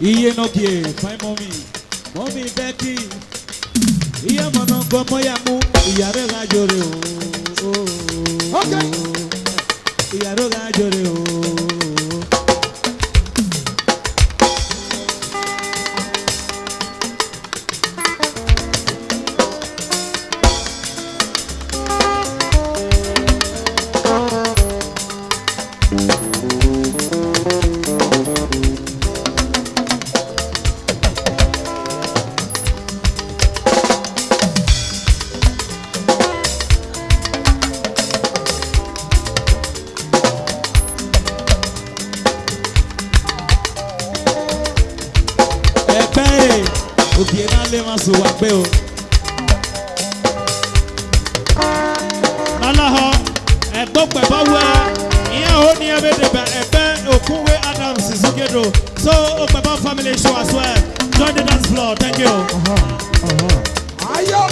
Iye no kie, fine mommy Becky. Iya mono como ya mu, iya rega llore o. Okay. Iya rega llore o. So what bill? Nalaho, a dog by Bawa, yeah, only a bit about Okuwe Adams is together. So, Okaba family show as well. Join the dance floor. Thank you. Ayo.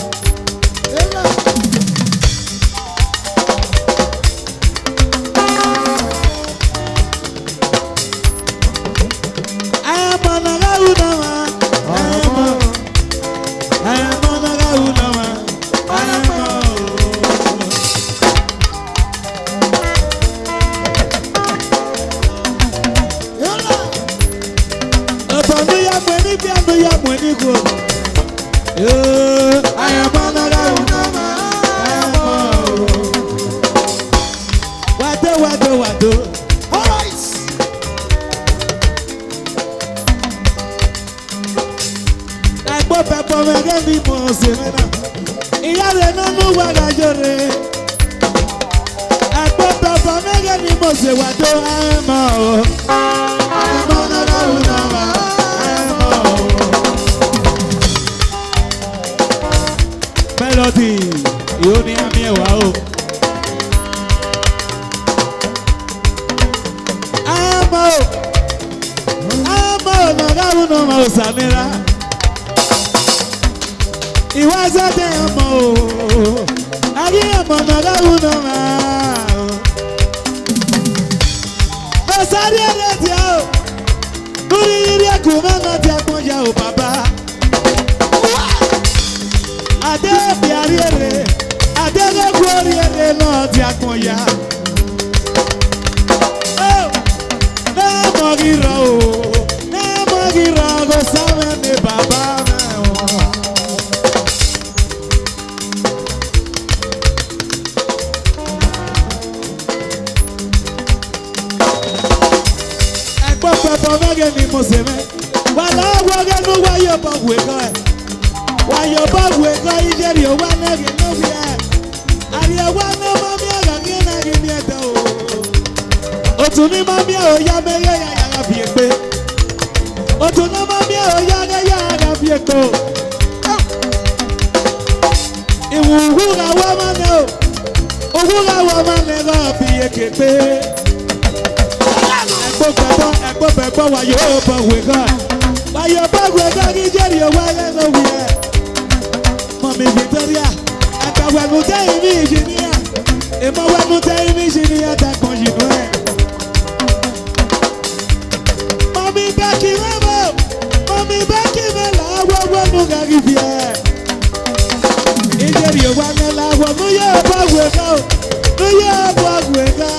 Melody, you need me wow. Amo, no Samira. It was a demo. I am on a Sadia. Uriya kumanga tiakoja o papa. Ade biarere, ade goriere no tiakoja. Oh, na magira go sabe ne baba me. Ekpo pepo mege ni moseme. Wala waga no wayo ba wego. Wayo ba wego ijeri o wa nege no bia. Ari wa no mami aga ngena gi mi eta o. Otuni mami o ya mege ya fi pe. Otuni mami o ya fi to. Iwuga wa mane o. Oguga wa mane go fi ekepe. Ekpo pepo wayo ba wego. Wayo ba wego ijeri o wa no bia. Mami Victoria, akawa no tell me engineer. E mo wa no tell me engineer ta konjinu. Mami Becky Remo, Mami Becky Mela, wa no gagi bia. Ijeri o wa na wa no ye ba wego. No ye ba wego.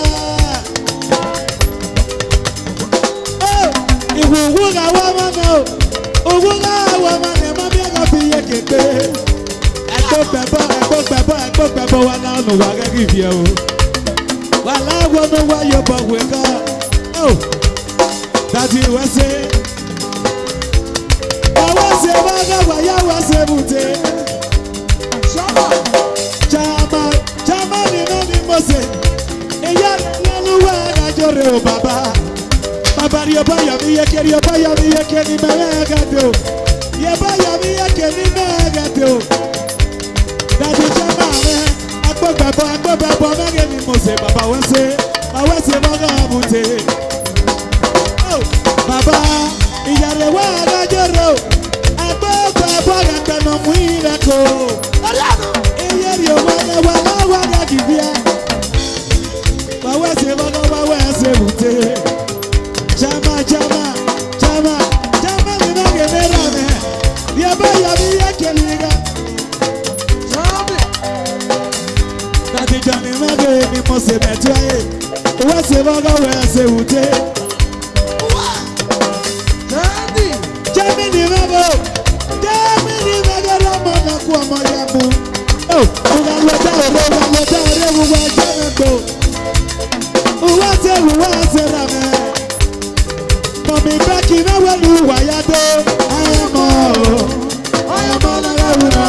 Oh, iwu ga wa ma no. Owu ga wa ma ne mami ga fi ekete. Ekpo pepo wa na no wa gagi bia o. Wa la wo no wa yo ba wego. Oh. That you will say, I was a maga, I was a bute. Chama, in Mose. A young I jore, Baba. Baba, your boy, you carry your boy, you carry Magado. Your boy, you carry Magado. That is Chama, I put Baba, Magani Mose, Baba was say, I was a maga bute. Baba, iyare wa rajoro, ababa gata no muira ko. Iyare wa gibia. Bawa se bute. Chama wute wute. Jamini mabo, Jamini magara mona kwa moyamu. Oh, unalota ore uwa jamendo. Uwate rame. Mami baki na welu wayado. Ayamo na wuna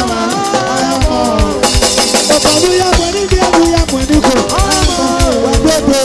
ayamo. Obabu ya mweni dia buya mweni ko. Wadodo.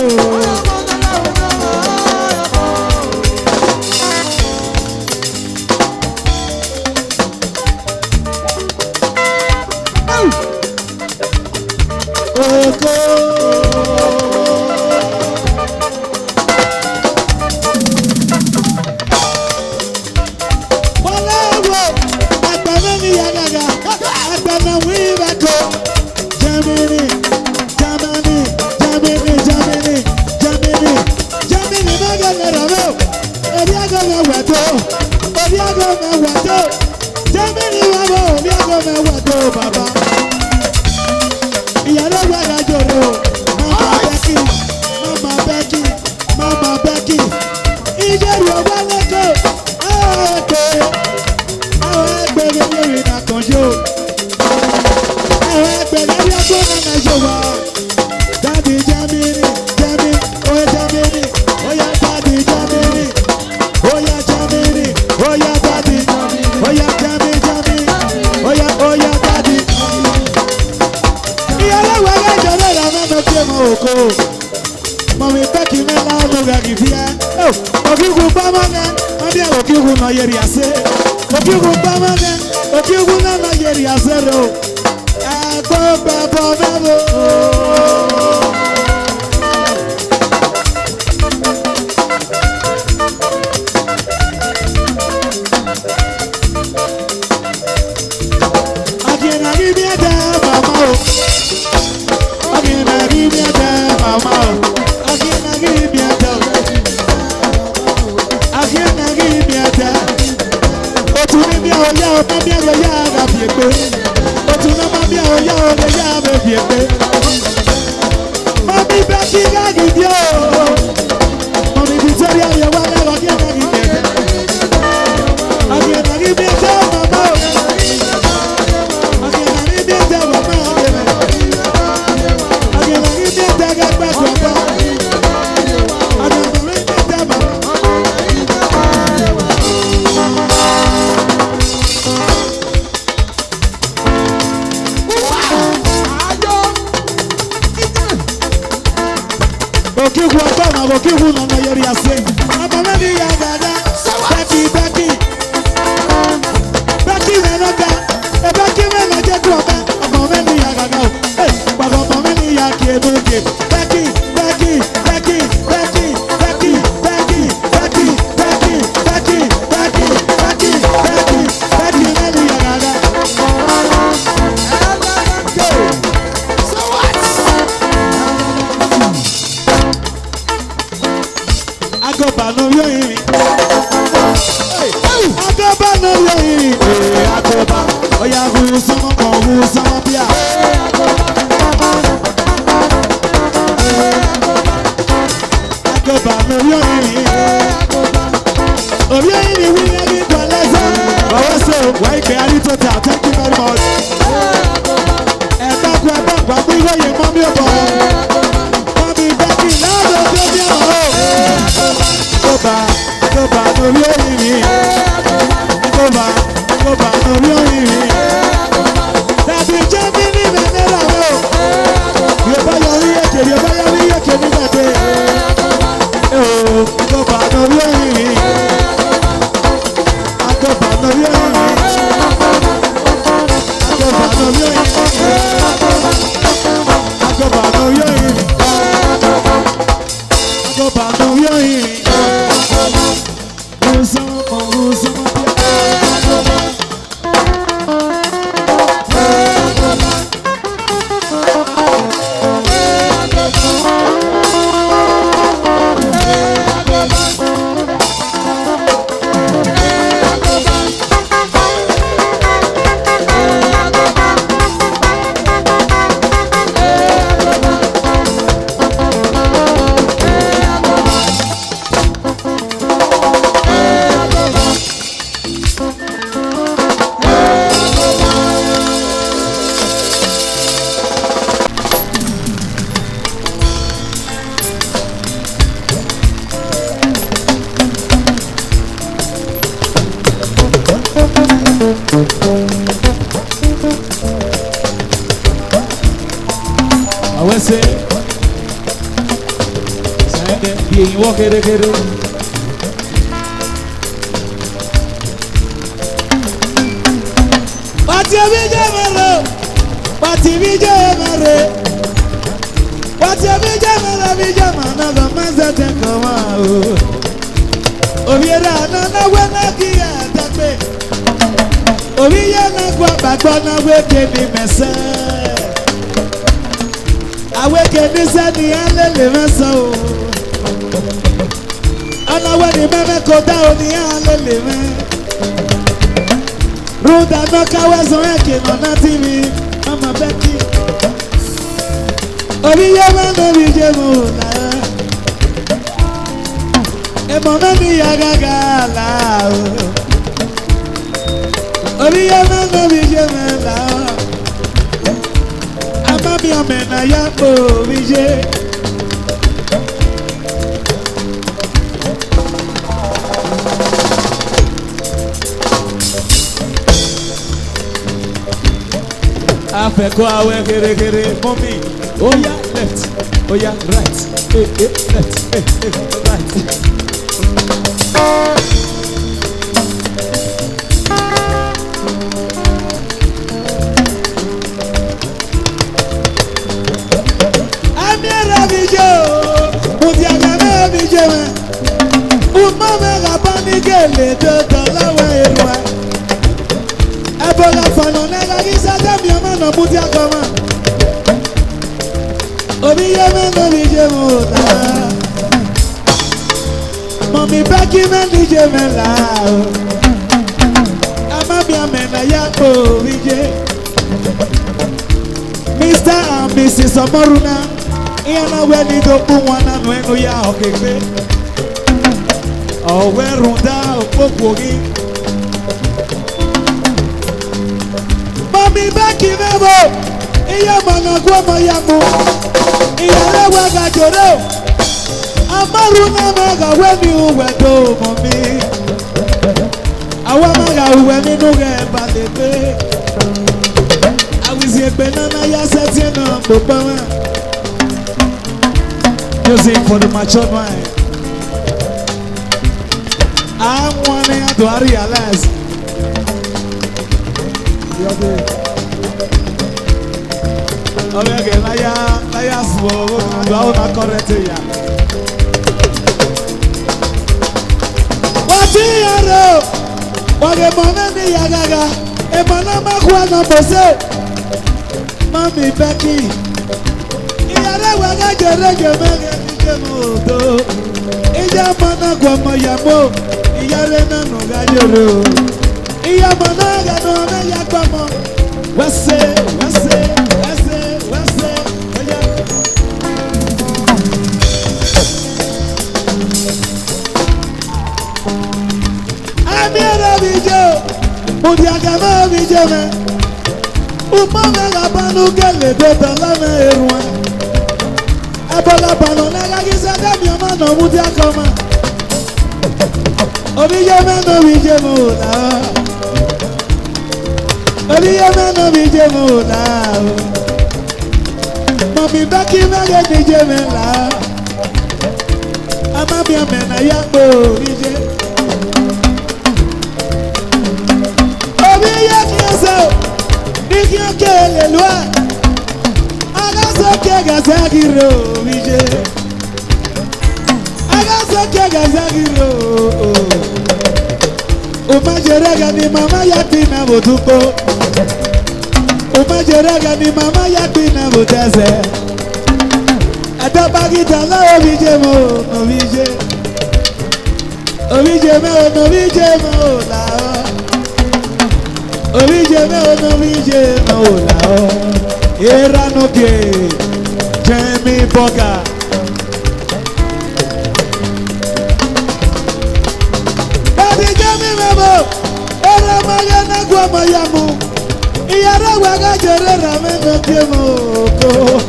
Go back. I will say, being walking together. What you be doing, what you be doing, what you be doing, another man's at the come. Obiera na wena kia tape. Obiya na kwa bakona weke ni mesa. Aweke ni sani alele mesa o. Ana wani meme koda oni alele me. Ruda no kawezo eke no na TV. Mama Becky. Obiya mano bije muna. Emona mi agaga la Obiya mano bije mela Amami amena ya po bije Afeko awe kere mommy Oya left Oya right left right Le dodo lawa erwa Ebola fano nega gisa demi amano muti akoma Obiye meno bije muta Mami Becky men bije mela Amami amena yako bije Mr. and Mrs. Omoruna Iyana weni do uwana nwenu ya okekwe Owe runda opopogi Mami Becky mebo Iya mana kwa mayamu Iya lewa gajoro Amaru na maga weni uwedo mami Awa maga uweni nuge balebe Awizi ekbe nana ya seti na mbobawa Music for the mature mind I'm wanting to realize. Okay, Naya small. You are correct here. What is your? What a moment ni yagaga. E mana makwa na bose. Mami Becky. Iyare waga jere mege Ija mana kwa mayamo. Iyare na no gajoro. Iya mana ga no na yakwamo. Wase. Amira bijo. Mudiaga ma bijo me. Umama ga banu gele do talana erwa. Ebola banu na ga gisa ga mi ma no mudiaga ma. Obiye meno bije mula Obiye meno bije mula Mami Becky mege bije mela Amami amena yakbo bije Obiye kiyoso Nikiyo kele lwa Agaso kega zagiro bije Agaso kega zagiro Umajerega ni mama yatina botuko Umajerega ni mama yatina boteze Adabagita la obije mo obije Obije mo la Obije mo la Era no pie Jamie Boga Era magana kwa mayamu Iyara waga jere rameno kiemoko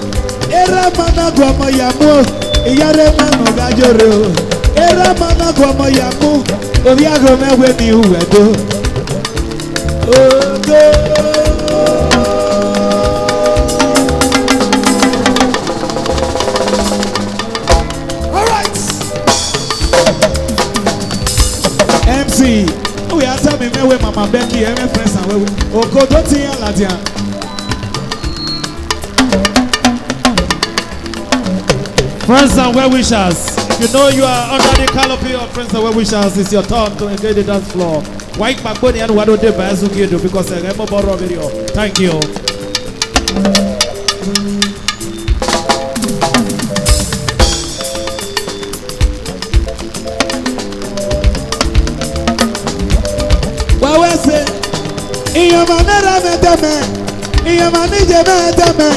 Era mana kwa mayamu Iyare mano gajoro Era mana kwa mayamu Obiago mewe ni uwedo MC, we are telling me where Mama Becky and my friends are. Okodoti and Ladia. Friends and well-wishers, you know you are under the canopy of friends and well-wishers. It's your turn to engage the dance floor. White Bakboni and Wado de Bazukido because I remember Boro video. Thank you. Wawese, Iyamanera Metame, Iyamanije Metame,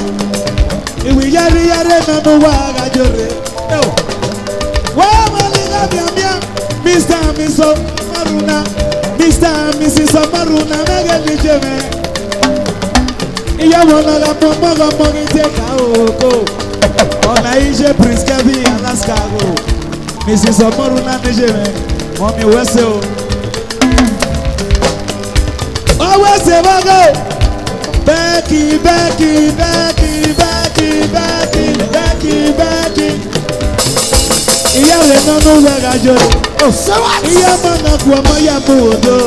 Iwi Yari Yare Nanuwaga Jore. Wamaliga Biamia, Mr. and Mrs. Maruna, Mr. and Mrs. Maruna, Mega Dijeme. Iyamona la Moga Mogiteka Oko, Ona Ije Prince Kavi, Alaska Go, Mrs. Maruna Dijeme, Mommy Wesel. Always say Becky, Becky, Becky, Becky, Becky, Becky, Becky. Iya le nonu wega jore. Oh, so what? Iya mana kwa maya mudo.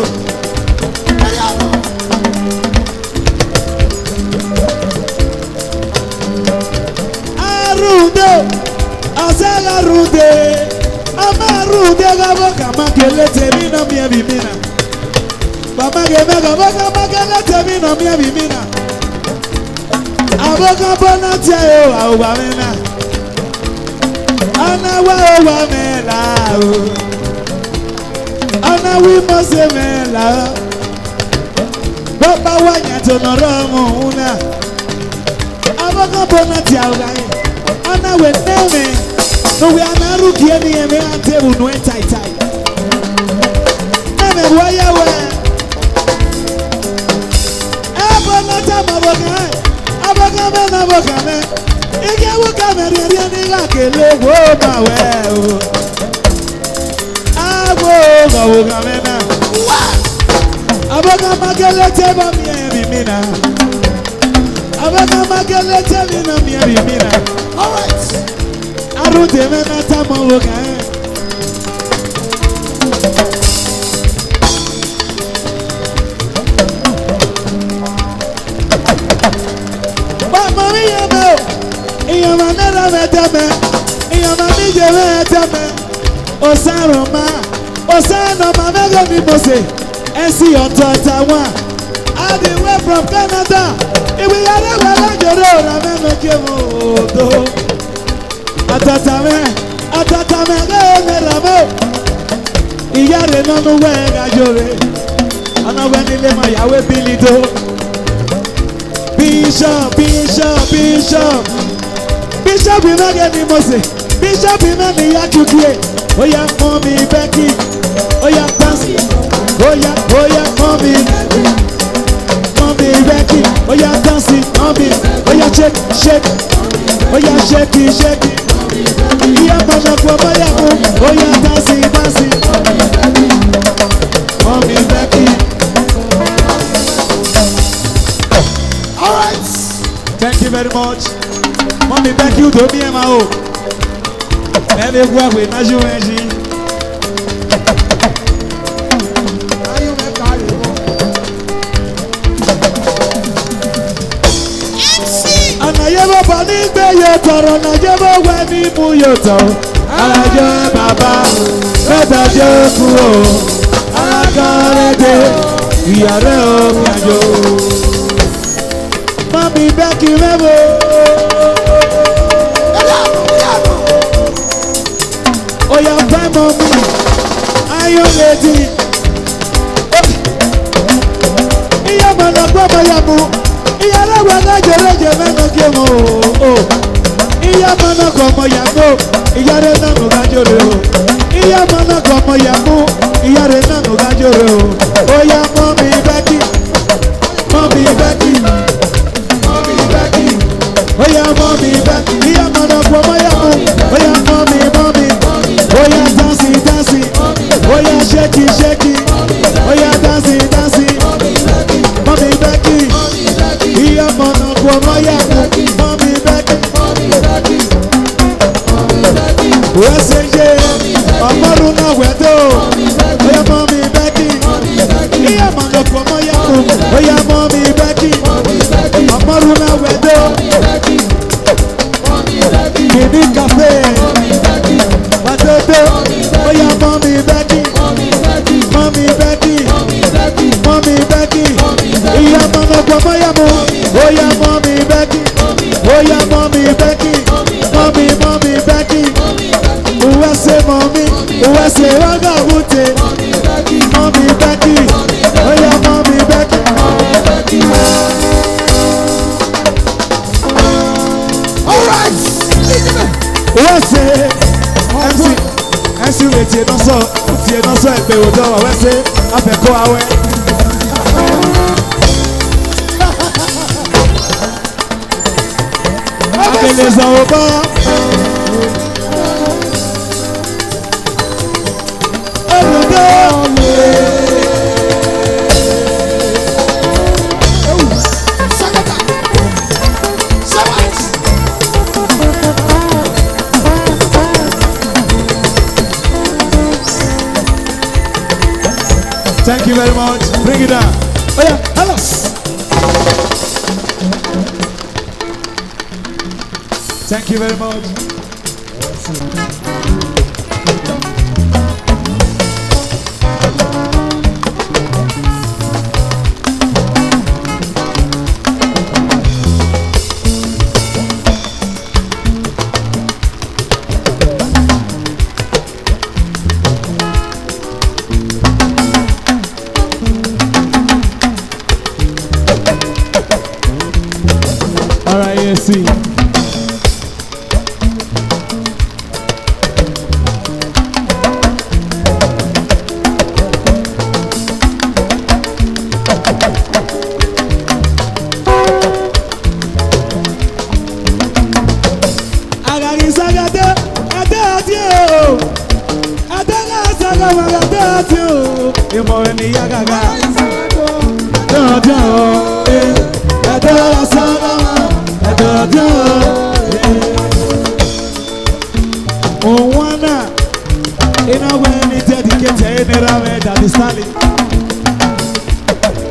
Arude, asela rude, amarude gabo kama kelete mina mia bimina. Baba gebe gabo kama kelete mina mia bimina. Aboka bona tiayo au bamena. Ana wa mela o. Ana wi mose mela. Baba wanya to noromo una. Aboka bona tiayo gai. Ana we neme. No we ana ruki eni eme ante unu tai tai. Neme waya we. Abona tamaboka. Aboka mena boka me. Ige wuka meri ni ga kele wo ma we o. Abo ga wuka mena. Aboka magele te ba mi mina. Aboka magele te mi na mi mina. All right. Arute mena tamo wuka. Iyamanera metame, Iyamanije metame. Osaroma, Osanoma mego mi mose. Esi otota wa. All the way from Canada. Iwi yare wala joro na meno kemo do. Atatame go neramo. Iyare nonu wega jore. Ana weni le ma yawe bilido. Bishop, Bishop, Bishop. Bishop Imagani Mose, Bishop Imani Yakukie, Oya Mommy Becky, Oya Tansi, Oya Mommy Becky, Oya Tansi, Mommy, Oya shake, Oya shake, Iya Mana Kwabaya, Oya Tansi, Mommy Becky. All right, thank you very much. Mommy back you do me and my own. And if we're with Naju Angie. And I ever believe that you're torn, I ever went in Muyoto. I just Baba, better just go. I got it, we are all. Mommy back you ever. Oh, your prime mommy, are you ready? Iya mana kwa mayamu, iya rawa na jereje meno kemo. Iya mana kwa mayamu, iya rena nuga jore. Iya mana kwa mayamu, iya rena nuga jore. Oh ya mommy Becky, mommy Becky, mommy Becky. Oh ya mommy Becky, iya mana kwa mayamu, oh ya mommy. Oh yeah, dancing, oh yeah, shake it, oh yeah, dancing. Oya mommy Becky. Iya manoko moya ku. Oya mommy Becky. Amoruna wedo. Kini cafe. Watoto. Oya mommy Becky. Mommy Becky. Mommy Becky. Iya manoko moya mu. Oya mommy Becky. Oya mommy Becky. Mommy Becky. Uwase mommy. Uwase waga wute. Mommy Becky. Oya mommy Becky. Alright. Uwase. MC we tie no so epe odo wa wase afeko awe. Abeleza oba. Thank you very much. Bring it down. Oh yeah, hello. Thank you very much. All right, yeah, see.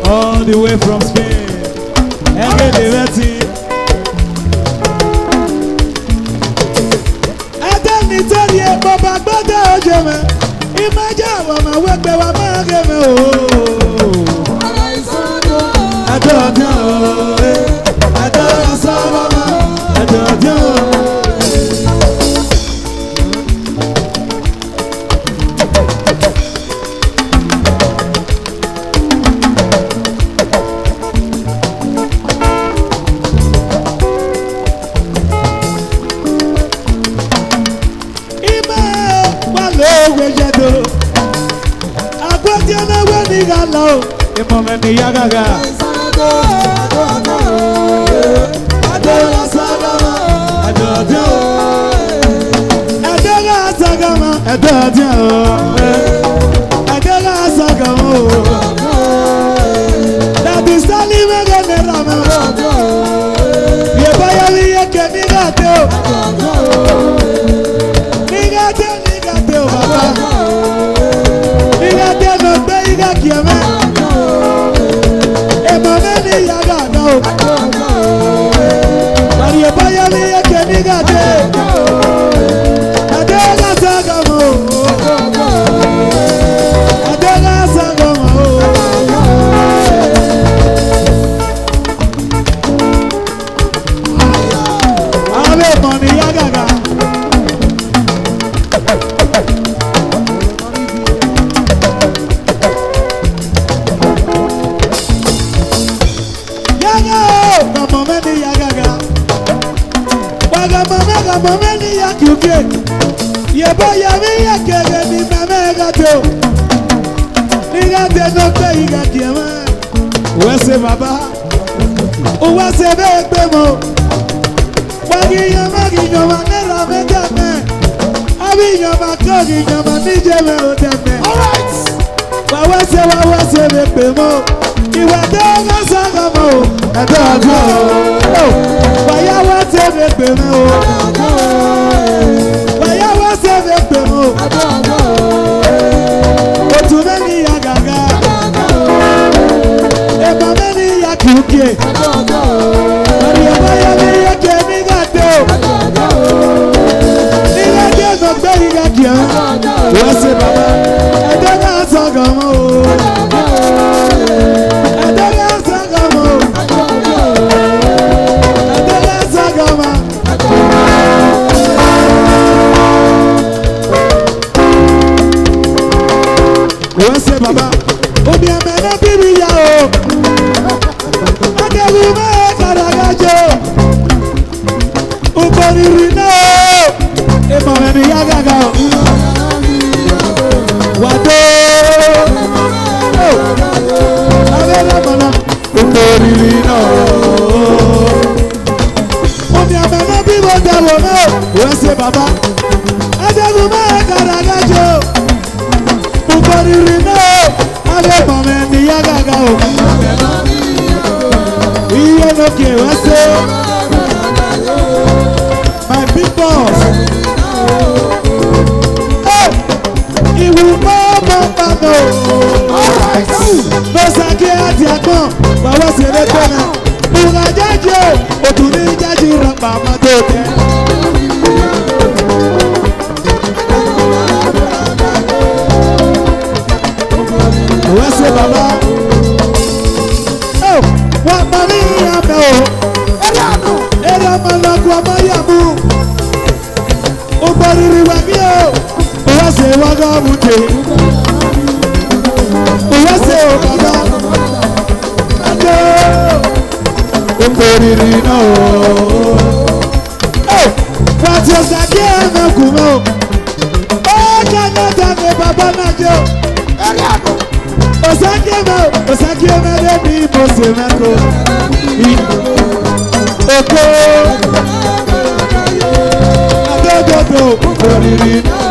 All the way from Spain. wọ́n ṣe bàbá omi ẹ̀mẹ́ náà bí mi yá o akẹ́wù máa kàràgájọ ògbónirì náà o ìmọ̀ ẹ̀mí yá gàgà o wàdó abẹ́rẹ́ mọ̀nà ògbónirì náà o omi ẹ̀mẹ́ náà bí mo dẹ̀wọ̀ náà wọ́n ṣe bàbá akẹ́wù máa kàràgájọ ògbónirì náà alẹ́ mọ̀mọ́ ẹ̀mí yá gàgà o iye lókè wọ́n ṣe my big boss ìwù mọ́mọ́ pàtó lọ́sàkí àti àgbọ̀n bàbá ṣeré tọ́nà bùrọ̀ jáde òtún ní jáde rọ̀pà mọ́tò tẹ́. wọ́n ṣe bàbá wọ́n pa ní ìyàmẹ́ o ẹ̀rọ ọmọlọ́kùn ọmọ yàmú ògbónirì wà mí o wọ́n ṣe wọ́gọ́ mùtè wọ́n ṣe o bàbá ẹjọ́ ògbónirì náà o wọ́n ti ọ̀sàkí ẹ̀mẹ́ kù mọ́ o kẹ́kẹ́ta ni bàbá náà jẹ́ o Osaki eme de mi mose meko oko adogodo ògbónirì náà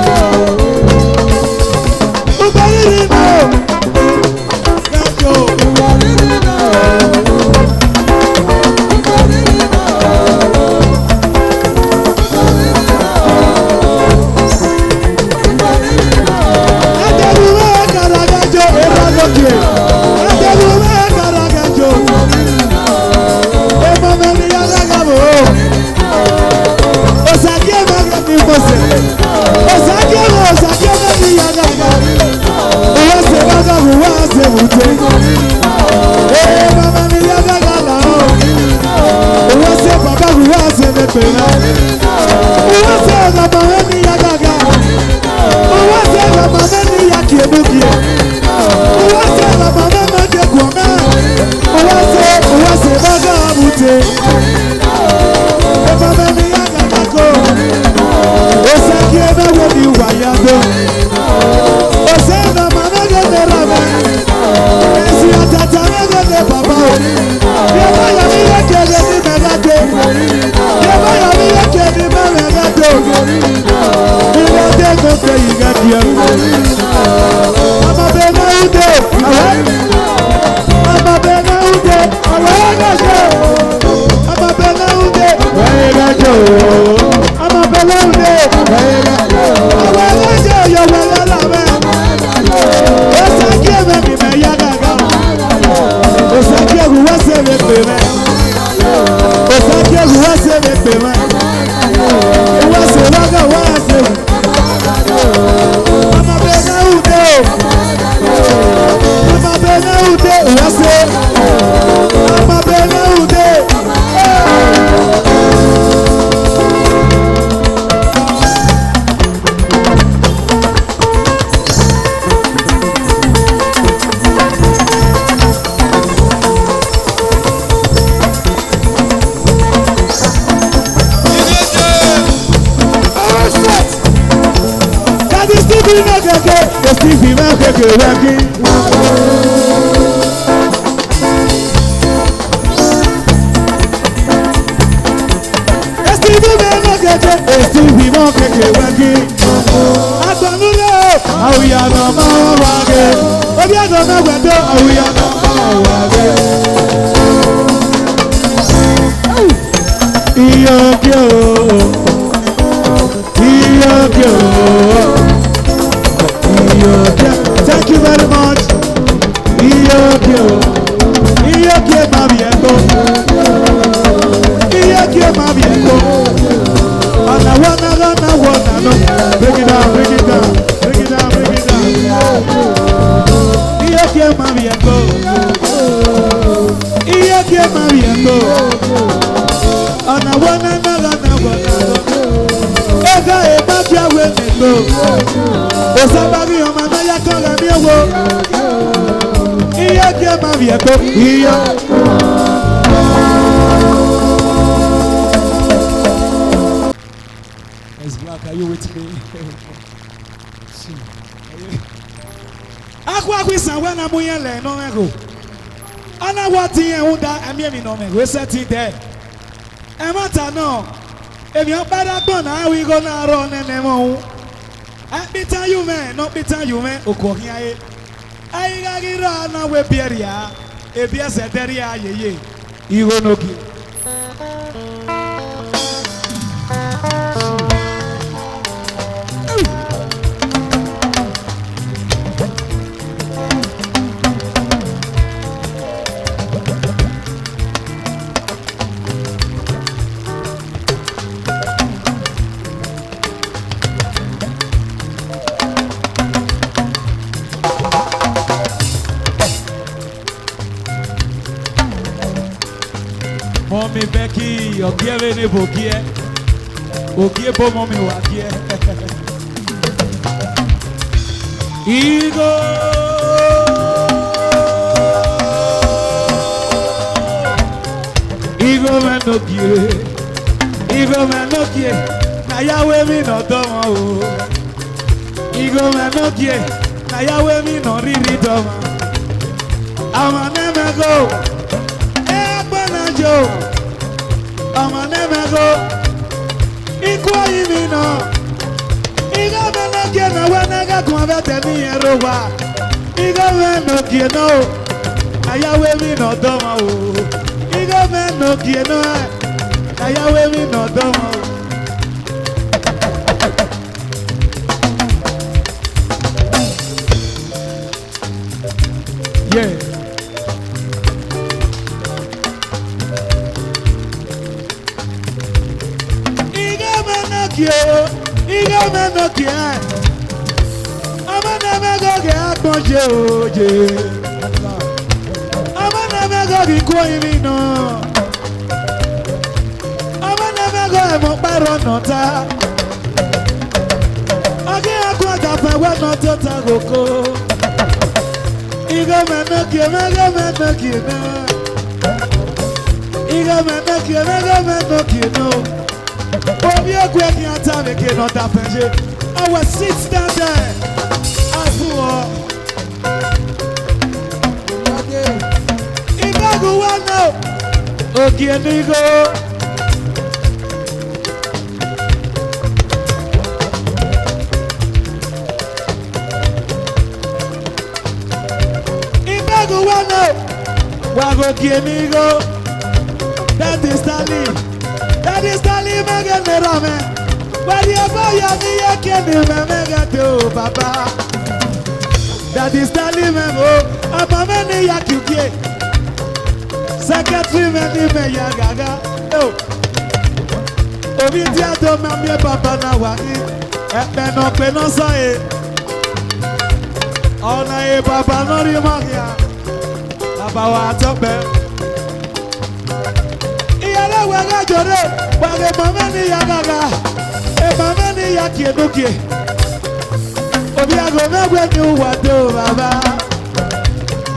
kẹjọ Thank you very much. wo. Iya kia ma vieko. Iya. It's Black, are you with me? Akwa san na muye le no ego. Ana wati en unda emi mi no me. We set it there. E mata no. Emi o pada gbon na we go na ro nene mo. Bitan you me, no bitan you me. Okohin aye. Ayi ga gira na we bieria. E bia se deria yeye. Igo no ki. Mommy Becky, okie vene bokie. Okie bo mommy wakie. Igo. Igo menokie. Igo menokie. Na yawe mi no domo o. Igo menokie. Na yawe mi no riri domo. Amane go. Ọmọ nẹ́mẹ́gó ikú ayé mi nà igá mẹ́nàkìé náà wẹ́nẹ́gá kún abẹ́tẹ̀ ní ẹ̀rọ wa igá mẹ́nàkìé náà àyáwé mi nà dọ́mọ o igá mẹ́nàkìé náà àyáwé mi nà dọ́mọ o. Yeah. Iga menokie amana mego ge akponje oje amana mego gi ko imi no amana mego e mo paro nota age akwata pe we no tota goko iga menokie mego menokie no iga menokie mego menokie no. Obi ekwe ki ata me ke no da penje. I will sit down there. Afuo. Okay. Ibagu wano. Ogie nigo. Ibagu wano. Wago gie nigo. That is Stanley. That is Stanley Megan Rame. Where you buy your me can mega do Baba. That is Stanley Memo. I'm a many yakuke. Secretary many me yagaga. Oh. Ovidia do mamie Baba na waki. Epeno peno sae. Ona e Baba no rimagia. Baba wa tope. Waga jore, waga mama ni yagaga, mama ni yakienukie. Obiago megwe ni uwado baba.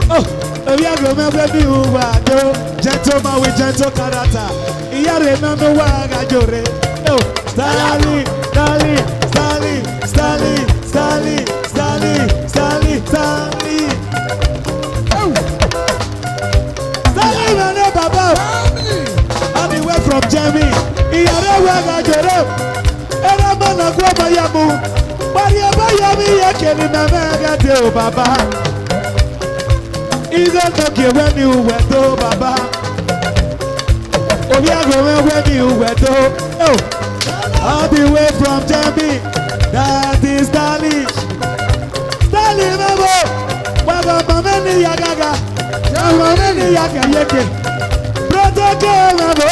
Oh, obiago megwe ni uwado. Gentleman with gentle character. Iyare nanu waga jore. Oh, Stanley, Stanley, Stanley, Stanley, Stanley, Stanley, Stanley, Stanley. Oh, Stanley mane baba. From Jamie, Iyare waga jore. Era mana kwa bayamu. Bariya bayami yake ni mega de baba. Igo nokie when you weto baba. Obiago when you weto. Oh, all the way from Jamie. That is Stanley. Stanley mabo. Waga mameni yagaga. Mameni yake. Protocol mabo.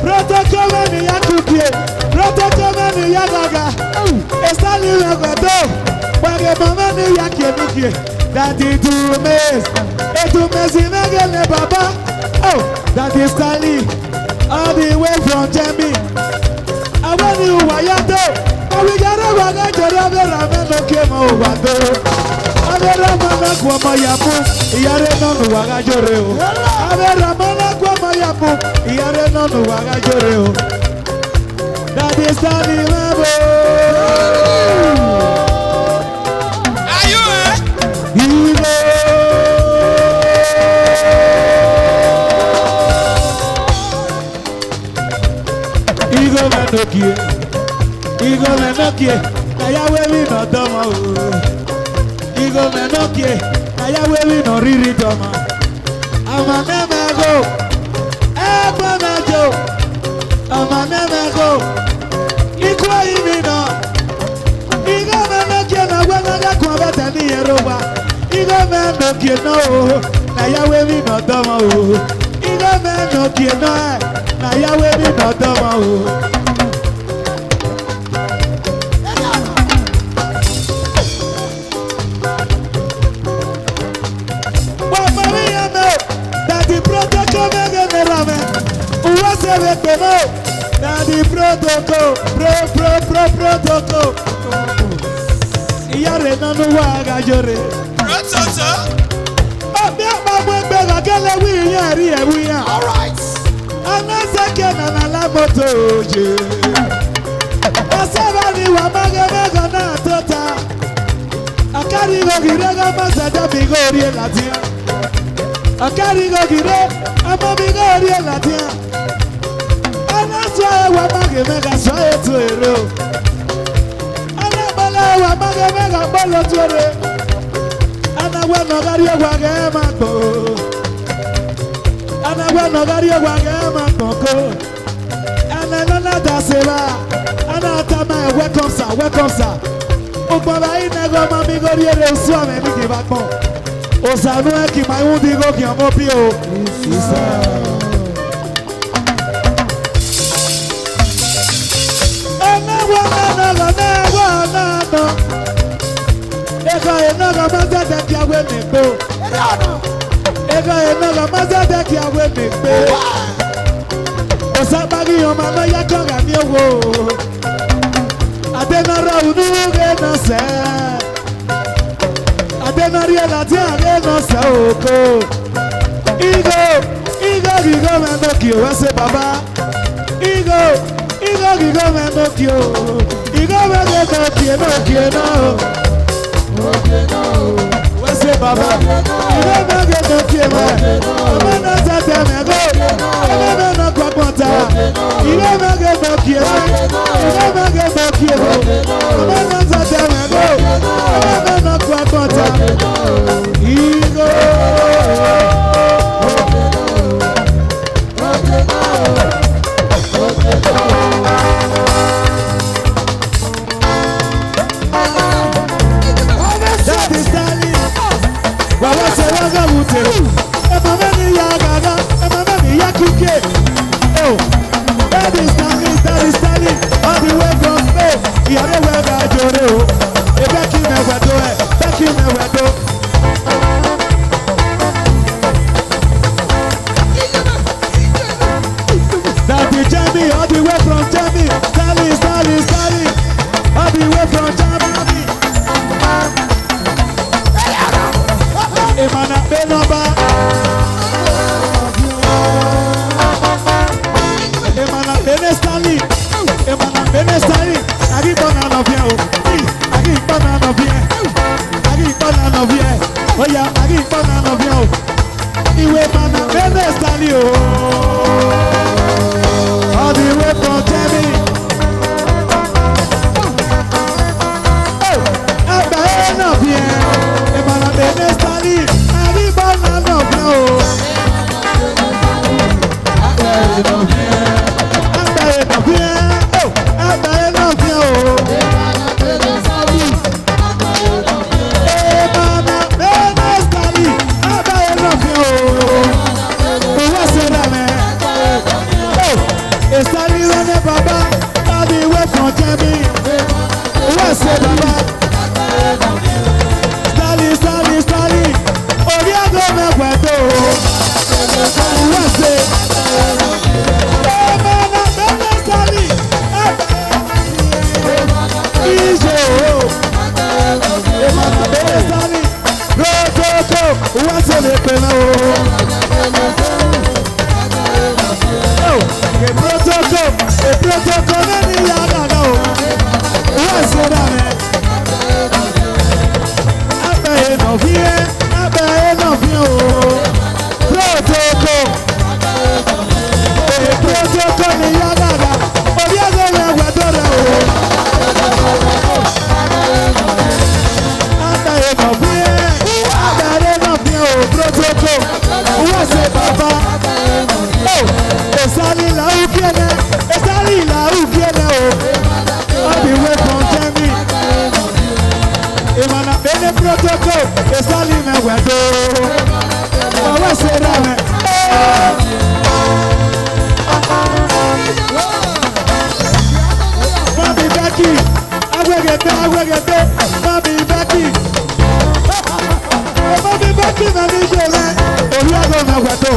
Protocol ni yakupie. Protocol ni yagaga. Stanley mabo. Waga mameni yake nukie. That is 2 meses. Et 2 meses megele baba. Oh, that is Stanley. All the way from Jamie. I want you wayato. We got a waga jora vera meno kemo wado. Abera mana kwa mayamu, iyare nonu wagajore o. Abera mana kwa mayamu, iyare nonu wagajore o. That is Stanley Mabo. Are you Igo menokie, kaya wewi no doma o. Igo menokie, kaya wewi no riri doma. Ama nemego, eba mejo. Ama nemego, ikwa imino. Igo menokie na wena kwa bata ni Yoruba. Igo menokie no, kaya wewi no doma o. Igo menokie no, kaya wewi no doma o. Daddy protocol, protocol. Iyare nanu waga jore. Rototo? Obi akpagbo gbega kele wi yan ri e wi yan. All right. Anaseke na na la moto oje. Asaba ni wa mega na tota. Akari go gire ga masada mi go ri latia. Akari go gire ama mi go ri latia. Wa mage mega so eto ero. Ana bala wa mage mega bolo tore. Ana wa no gari wa ge ma to. Ana wa no gari wa ge ma to ko. Ana na da se ba. Ana ta ma welcome sir. O pa ba ina go ma mi go ri ere so ame mi ki ba pon. O sa no e ki ma un di go ki o mo bi o. Sister. Ega enoga mazade ki awe megbo. Ega enoga mazade ki awe megbo. Osabagi yoma no yakonga mi owo. Adenara unuge no se. Adenari elati age no se oko. Igo mendo ki o se baba. Igo mendo ki o. Igo mendo ki no. We say Baba, you never get no kiema. I'm not that time ago. I never know what water. You never get no kiema. You never get no kiema. I'm not that time ago. I never know what water. Ego. mi o. Protocol. Protocol ni yá dada. Orí ẹ̀sẹ̀ rẹ̀ wẹ̀ tó rẹ̀ o. Àtàyè náà fi ẹ́. Àtàyè náà fi ẹ́ o. Protocol. Wọ́n ṣe bàbá. Esali la ukiene. Esali la ukiene o. All the way from Germany. Imana bene protocol. Esali me wedo. Wọ́n ṣe rẹ̀ mẹ́. Mami Becky, agwegete, Mami Becky. Mami Becky na mi ṣe rẹ̀, orí ọgọ́ na wẹ̀tọ́.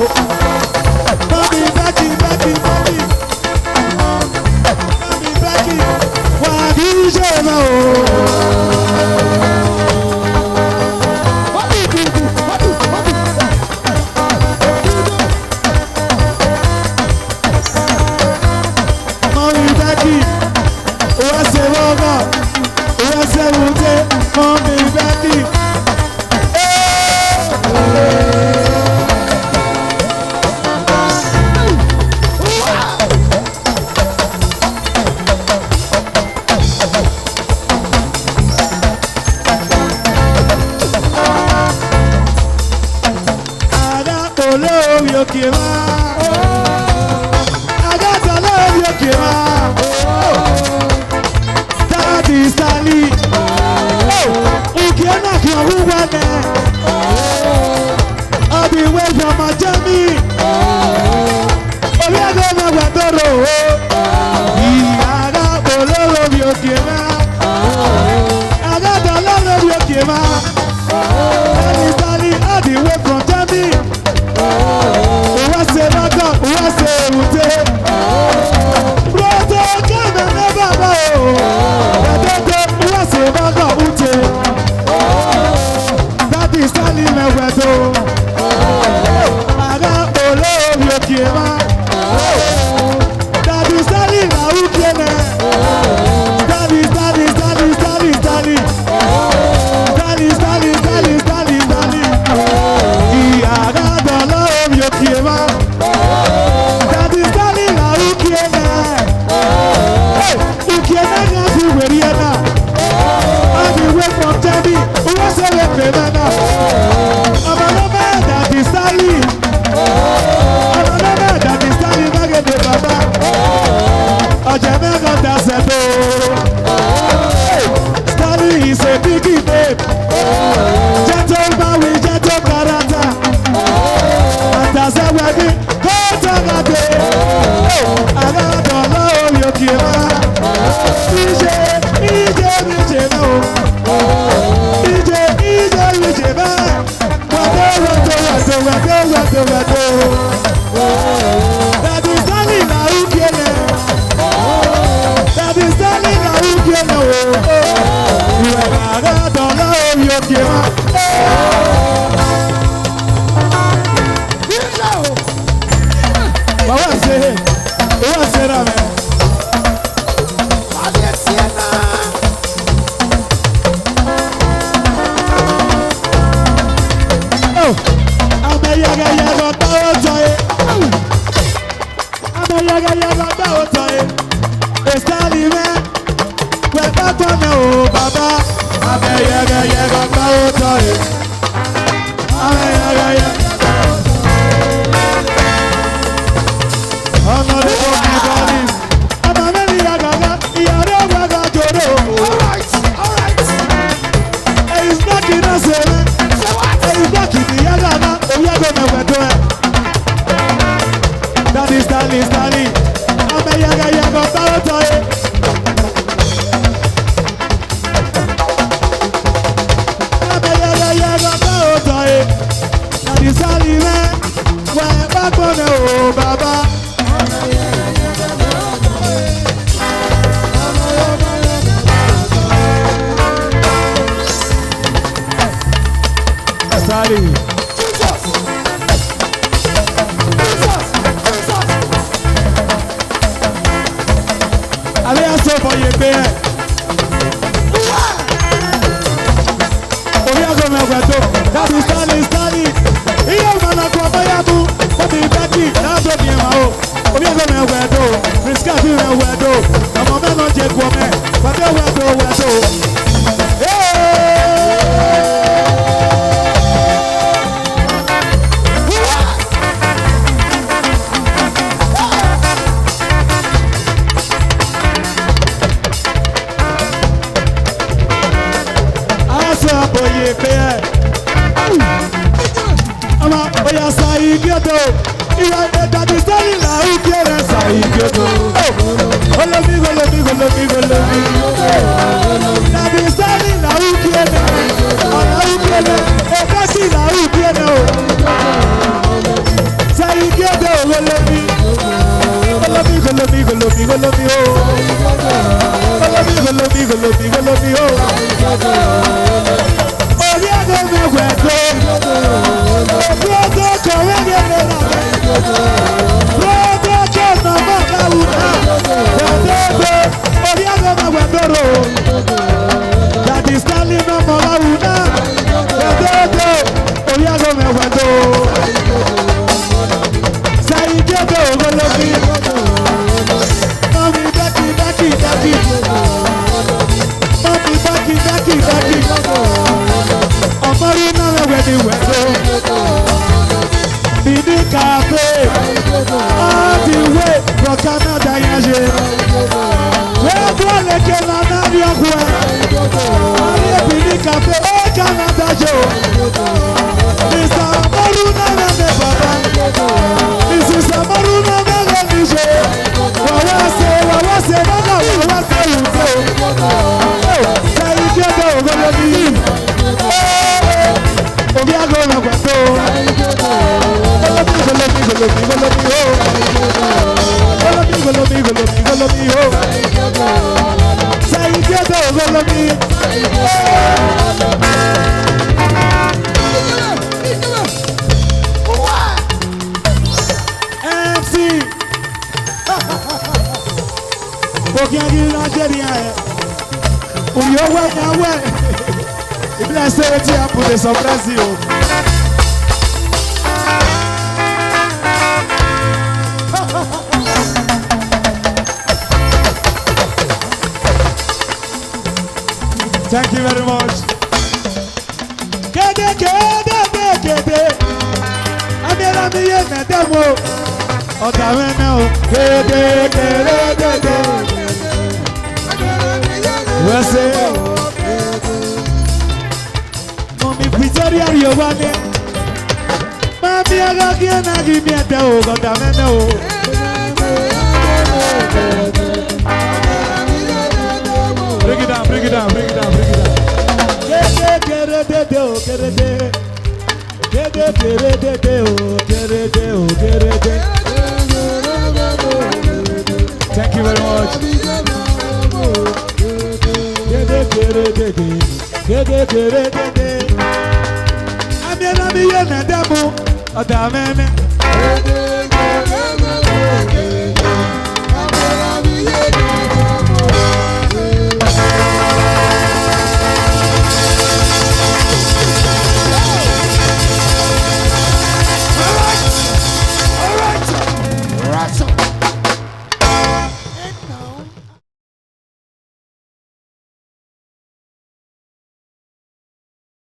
Mami Becky, Mami Becky, wà á kí ṣe rẹ̀ o. Mami Becky, wọ́n ṣe rọ́gọ̀, wọ́n ṣe rúté, Mami Becky. Ada olórí òkè wá. Ada olórí òkè wá. Daddy Sally. Òkè náà kì í wúwa nẹ̀. All the way from Miami. Orí ẹgbẹ́ náà wà dọ́rọ̀ o. Ada olórí òkè wá. Ada olórí òkè wá. Daddy Sally all the way from Miami. Wọ́n ṣe lọ́dọ̀, wọ́n ṣe èrùté. Proto kẹ́mẹ̀ ní bàbá o. Ẹ̀dẹ́gbẹ́ wọ́n ṣe lọ́dọ̀ ùté. Daddy Sally mẹ́wẹ̀dọ̀. Àga olórí òkè wá. Daddy Sally làwù kéne. Daddy Sally. Ìyàrá dọ̀lọ́ omi òkè wá. Daddy Sally làwù kéne. Òkè náà ní a fi wèrè yẹn náà. All the way from Germany, wọ́n ṣe lè pè mẹ́ náà. Ọmọ náà bẹ́ẹ̀ Daddy Sally. Ọmọ náà bẹ́ẹ̀ Daddy Sally mágèdè bàbá. Ọ̀jẹ̀ mẹ́kan dasẹ̀ tó. Sally is a biggie babe. Gentleman with gentle character. Àtàṣe wẹ̀mí kó tọ́gàdé. Àgàdọ̀ lọ́wọ́ yòókì wá. Ìjẹ́ náà o. Ìjẹ́ bẹ́ẹ̀. Wàdó. Daddy Sally na ukiene. Daddy Sally na ukiene o. Ìwẹ̀ àgàdọ̀ lọ́wọ́ yòókì wá. Wọ́n ṣe rà mẹ́. Amẹ̀yẹgẹyẹgọ táwọn tọ́ ye. Amẹ̀yẹgẹyẹgọ táwọn tọ́ ye. Èsàlì mẹ́. Wẹ̀pẹ́ tọ́ mẹ́ o bàbá. Amẹ̀yẹgẹyẹgọ táwọn tọ́ ye. Amẹ̀yẹgẹyẹgọ. Ọmọ ní kò ní bọ́ọ̀lì. Ọmọ mẹ́rin yàgàgà. Ìyàrá ògbàgà jòrò. Èyí snaki náà ṣe mẹ́. Èyí snaki ní yàgàgà. Òun yàgò mẹ́wẹ̀ẹ́dọ́ ẹ̀. Daddy Sally. Ọmọ yàgàyàgà táwọn tọ́ ye. Ọmọ yàgàyàgà táwọn tọ́ ye. Daddy Sally mẹ́. Wẹ̀ bá gbọ́dọ̀ o bàbá. Sally. Allez à ce foyer père. Oya comme un bateau. Daddy Sally. fi rẹ̀ wẹ̀dọ̀ ọmọ mẹ́lọ jẹ kú ọmọ ẹ̀ pàdé wẹ̀dọ̀ wẹ̀dọ̀. Asa boye pe ẹ. Ọmọ oya sa igi ọdọ. Ìwà ìdàdí sẹ́yìn là ń kí ẹ̀rẹ́ sa igi ọdọ. Golomi golomi golomi golomi. Dàdí sẹ́yìn là ń kí ẹ̀rẹ́. Ọ̀nà ń kí ẹ̀rẹ́. Ẹ̀fẹ́ sì là ń kí ẹ̀rẹ́ o. Sa igi ọdọ golomi. Golomi golomi golomi golomi o. Golomi golomi golomi golomi o. Orí ẹ̀dọ̀ mẹ́wàá ẹ̀dọ̀. Brodo kọ̀wé ní ẹ̀rọ náà. Brodo kẹ̀nà mọ́kàwù náà. Ẹ̀dẹ́gbẹ́ orí ẹ̀dọ̀ mẹ́wàá ẹ̀dọ̀rọ̀. Dàdí Stanley náà mọ̀láwù náà. Ẹ̀dẹ́gbẹ́ orí ẹ̀dọ̀ mẹ́wàá ẹ̀dọ̀. Sẹ́yìn jẹ́bẹ̀ ògbólógbí. Mọ̀mí dákì dákì dákì. Mọ̀mí dákì dákì dákì. Ọmọrí náà wẹ̀ ní wẹ̀dọ̀. Bìdí kàfé. All the way from Canada yẹn ṣe. Wẹ́ẹ́dọ̀ lèkè lànà ní ọkùn ẹ̀. Ayé bìdí kàfé ó Canada ṣe o. Mr. Amaru náà mẹ́mẹ́ bàbá. Mrs. Amaru náà mẹ́mẹ́ ní ṣe. Wàwá ṣe bọ́lá wàwá ṣe wùdó. Sẹ́yìn kí ọjọ́ ògbóló ní yìí. Obi ago na gbato. Golomi golomi golomi ho. Golomi golomi golomi golomi ho. Sayi kedo golomi. MC. Okiagi Nigeria. Uyo we na we. If I say what you happen, they surprise you. Thank you very much. Kede kede kede. Amira mi ye na demo. Ọ̀tá mẹ́nà o. Kede kede kede. Wẹ́sẹ̀. Victoria Riovane. Mami aga kiena gimiete o gota mene o. Bring it down, bring it down, bring it down, bring it down. Kere o kere. Kere o kere. Thank you very much. Kere. Amira mi ye na demo. Ọ̀tá mẹ́mẹ́.